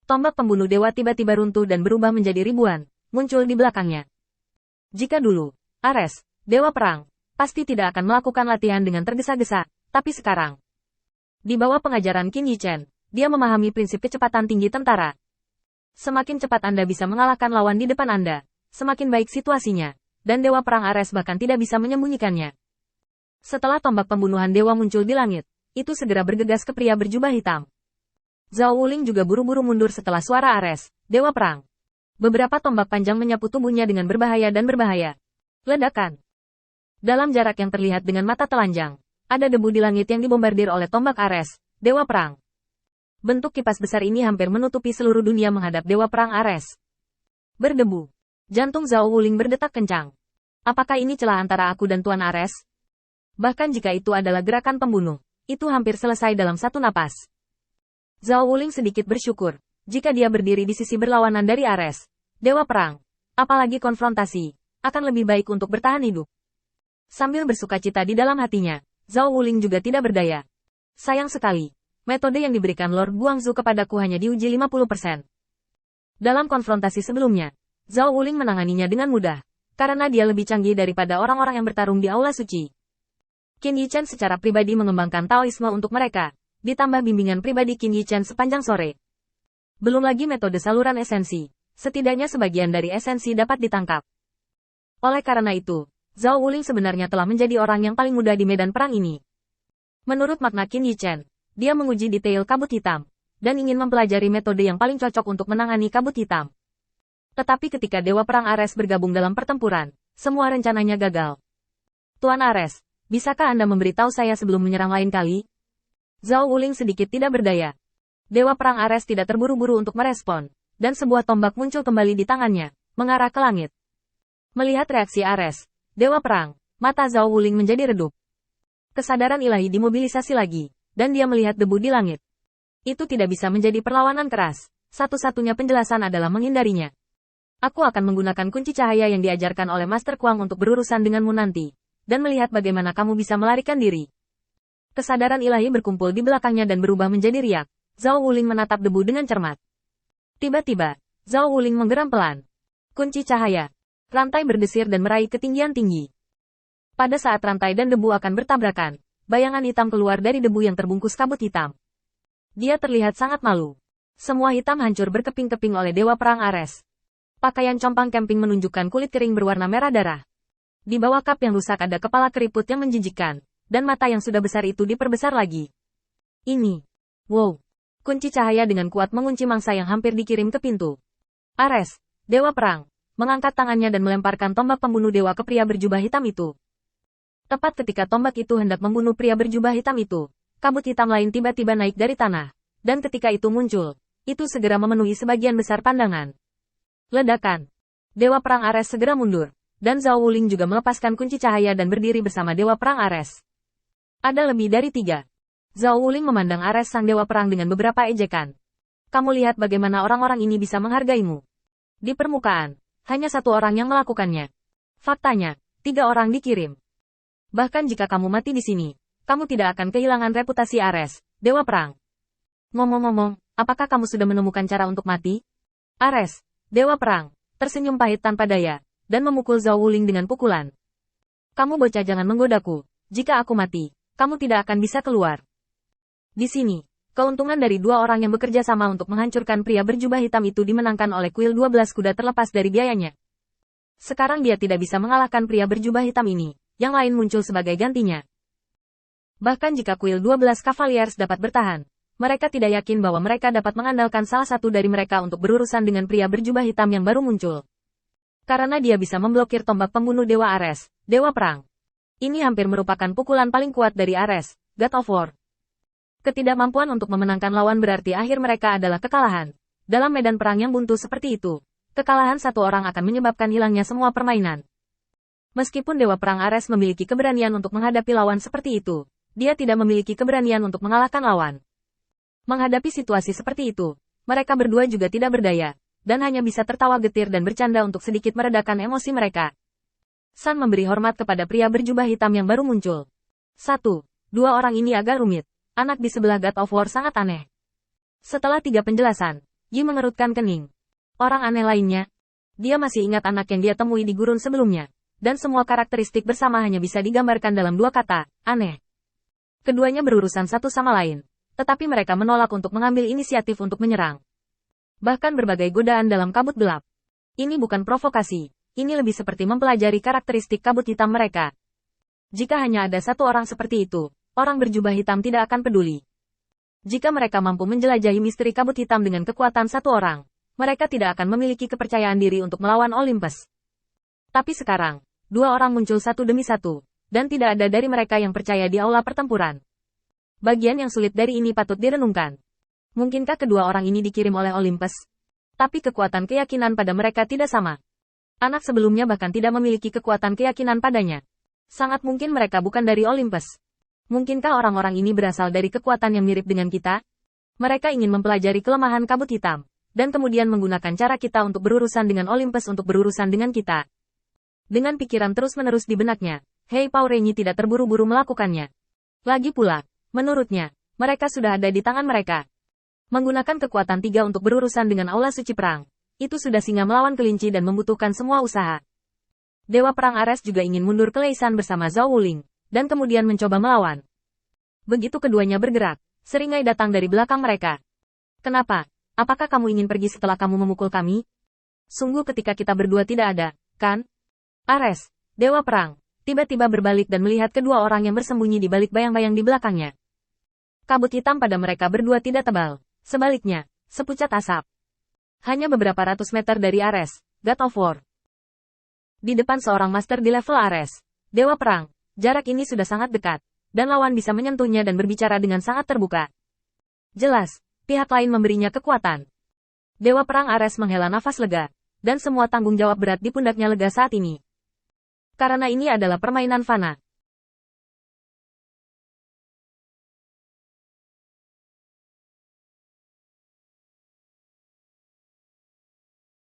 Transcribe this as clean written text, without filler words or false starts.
Tombak pembunuh dewa tiba-tiba runtuh dan berubah menjadi ribuan, muncul di belakangnya. Jika dulu, Ares, dewa perang, pasti tidak akan melakukan latihan dengan tergesa-gesa, tapi sekarang, di bawah pengajaran Qin Yichen, dia memahami prinsip kecepatan tinggi tentara. Semakin cepat Anda bisa mengalahkan lawan di depan Anda, semakin baik situasinya, dan dewa perang Ares bahkan tidak bisa menyembunyikannya. Setelah tombak pembunuhan dewa muncul di langit, itu segera bergegas ke pria berjubah hitam. Zhao Wuling juga buru-buru mundur setelah suara Ares, dewa perang. Beberapa tombak panjang menyapu tubuhnya dengan berbahaya dan berbahaya. Ledakan. Dalam jarak yang terlihat dengan mata telanjang, ada debu di langit yang dibombardir oleh tombak Ares, dewa perang. Bentuk kipas besar ini hampir menutupi seluruh dunia menghadap dewa perang Ares. Berdebu. Jantung Zhao Wuling berdetak kencang. Apakah ini celah antara aku dan Tuan Ares? Bahkan jika itu adalah gerakan pembunuh, itu hampir selesai dalam satu napas. Zhao Wuling sedikit bersyukur, jika dia berdiri di sisi berlawanan dari Ares, dewa perang, apalagi konfrontasi, akan lebih baik untuk bertahan hidup. Sambil bersukacita di dalam hatinya, Zhao Wuling juga tidak berdaya. Sayang sekali, metode yang diberikan Lord Guangzhou kepadaku hanya diuji 50%. Dalam konfrontasi sebelumnya, Zhao Wuling menanganinya dengan mudah, karena dia lebih canggih daripada orang-orang yang bertarung di Aula Suci. Qin Yichen secara pribadi mengembangkan Taoisme untuk mereka, ditambah bimbingan pribadi Qin Yichen sepanjang sore. Belum lagi metode saluran esensi, setidaknya sebagian dari esensi dapat ditangkap. Oleh karena itu, Zhao Wuling sebenarnya telah menjadi orang yang paling muda di medan perang ini. Menurut makna Qin Yichen, dia menguji detail kabut hitam, dan ingin mempelajari metode yang paling cocok untuk menangani kabut hitam. Tetapi ketika Dewa Perang Ares bergabung dalam pertempuran, semua rencananya gagal. Tuan Ares, bisakah Anda memberitahu saya sebelum menyerang lain kali? Zhao Wuling sedikit tidak berdaya. Dewa Perang Ares tidak terburu-buru untuk merespon, dan sebuah tombak muncul kembali di tangannya, mengarah ke langit. Melihat reaksi Ares, Dewa Perang, mata Zhao Wuling menjadi redup. Kesadaran ilahi dimobilisasi lagi, dan dia melihat debu di langit. Itu tidak bisa menjadi perlawanan keras, satu-satunya penjelasan adalah menghindarinya. Aku akan menggunakan kunci cahaya yang diajarkan oleh Master Kuang untuk berurusan denganmu nanti, dan melihat bagaimana kamu bisa melarikan diri. Kesadaran ilahi berkumpul di belakangnya dan berubah menjadi riak. Zhao Wuling menatap debu dengan cermat. Tiba-tiba, Zhao Wuling menggeram pelan. Kunci cahaya. Rantai berdesir dan meraih ketinggian tinggi. Pada saat rantai dan debu akan bertabrakan, bayangan hitam keluar dari debu yang terbungkus kabut hitam. Dia terlihat sangat malu. Semua hitam hancur berkeping-keping oleh Dewa Perang Ares. Pakaian compang camping menunjukkan kulit kering berwarna merah darah. Di bawah kap yang rusak ada kepala keriput yang menjijikkan, dan mata yang sudah besar itu diperbesar lagi. Ini. Wow. Kunci cahaya dengan kuat mengunci mangsa yang hampir dikirim ke pintu. Ares, Dewa Perang, mengangkat tangannya dan melemparkan tombak pembunuh dewa ke pria berjubah hitam itu. Tepat ketika tombak itu hendak membunuh pria berjubah hitam itu, kabut hitam lain tiba-tiba naik dari tanah, dan ketika itu muncul, itu segera memenuhi sebagian besar pandangan. Ledakan. Dewa Perang Ares segera mundur, dan Zhao Wuling juga melepaskan kunci cahaya dan berdiri bersama Dewa Perang Ares. Ada lebih dari 3. Zhao Wuling memandang Ares sang Dewa Perang dengan beberapa ejekan. Kamu lihat bagaimana orang-orang ini bisa menghargaimu. Di permukaan, hanya satu orang yang melakukannya. Faktanya, 3 orang dikirim. Bahkan jika kamu mati di sini, kamu tidak akan kehilangan reputasi Ares, Dewa Perang. Ngomong-ngomong, apakah kamu sudah menemukan cara untuk mati? Ares, Dewa Perang, tersenyum pahit tanpa daya, dan memukul Zhao Wuling dengan pukulan. Kamu bocah jangan menggodaku, jika aku mati, kamu tidak akan bisa keluar. Di sini, keuntungan dari 2 orang yang bekerja sama untuk menghancurkan pria berjubah hitam itu dimenangkan oleh kuil 12 kuda terlepas dari biayanya. Sekarang dia tidak bisa mengalahkan pria berjubah hitam ini, yang lain muncul sebagai gantinya. Bahkan jika kuil 12 Cavaliers dapat bertahan, mereka tidak yakin bahwa mereka dapat mengandalkan salah satu dari mereka untuk berurusan dengan pria berjubah hitam yang baru muncul. Karena dia bisa memblokir tombak pembunuh Dewa Ares, Dewa Perang. Ini hampir merupakan pukulan paling kuat dari Ares, God of War. Ketidakmampuan untuk memenangkan lawan berarti akhir mereka adalah kekalahan. Dalam medan perang yang buntu seperti itu, kekalahan satu orang akan menyebabkan hilangnya semua permainan. Meskipun Dewa Perang Ares memiliki keberanian untuk menghadapi lawan seperti itu, dia tidak memiliki keberanian untuk mengalahkan lawan. Menghadapi situasi seperti itu, mereka berdua juga tidak berdaya, dan hanya bisa tertawa getir dan bercanda untuk sedikit meredakan emosi mereka. San memberi hormat kepada pria berjubah hitam yang baru muncul. 1. 2 orang ini agak rumit. Anak di sebelah God of War sangat aneh. Setelah 3 penjelasan, Yi mengerutkan kening. Orang aneh lainnya. Dia masih ingat anak yang dia temui di gurun sebelumnya. Dan semua karakteristik bersama hanya bisa digambarkan dalam dua kata, aneh. Keduanya berurusan satu sama lain. Tetapi mereka menolak untuk mengambil inisiatif untuk menyerang. Bahkan berbagai godaan dalam kabut gelap. Ini bukan provokasi. Ini lebih seperti mempelajari karakteristik kabut hitam mereka. Jika hanya ada satu orang seperti itu, orang berjubah hitam tidak akan peduli. Jika mereka mampu menjelajahi misteri kabut hitam dengan kekuatan satu orang, mereka tidak akan memiliki kepercayaan diri untuk melawan Olympus. Tapi sekarang, dua orang muncul satu demi satu, dan tidak ada dari mereka yang percaya di aula pertempuran. Bagian yang sulit dari ini patut direnungkan. Mungkinkah kedua orang ini dikirim oleh Olympus? Tapi kekuatan keyakinan pada mereka tidak sama. Anak sebelumnya bahkan tidak memiliki kekuatan keyakinan padanya. Sangat mungkin mereka bukan dari Olympus. Mungkinkah orang-orang ini berasal dari kekuatan yang mirip dengan kita? Mereka ingin mempelajari kelemahan kabut hitam, dan kemudian menggunakan cara kita untuk berurusan dengan Olympus untuk berurusan dengan kita. Dengan pikiran terus-menerus di benaknya, Hei Pao Renyi tidak terburu-buru melakukannya. Lagi pula, menurutnya, mereka sudah ada di tangan mereka. Menggunakan kekuatan tiga untuk berurusan dengan aula suci perang, itu sudah singa melawan kelinci dan membutuhkan semua usaha. Dewa Perang Ares juga ingin mundur ke Leisan bersama Zhao Wuling, dan kemudian mencoba melawan. Begitu keduanya bergerak, seringai datang dari belakang mereka. Kenapa? Apakah kamu ingin pergi setelah kamu memukul kami? Sungguh ketika kita berdua tidak ada, kan? Ares, Dewa Perang, tiba-tiba berbalik dan melihat kedua orang yang bersembunyi di balik bayang-bayang di belakangnya. Kabut hitam pada mereka berdua tidak tebal, sebaliknya, sepucat asap. Hanya beberapa ratus meter dari Ares, God of War. Di depan seorang master di level Ares, Dewa Perang, jarak ini sudah sangat dekat, dan lawan bisa menyentuhnya dan berbicara dengan sangat terbuka. Jelas, pihak lain memberinya kekuatan. Dewa Perang Ares menghela nafas lega, dan semua tanggung jawab berat di pundaknya lega saat ini. Karena ini adalah permainan fana,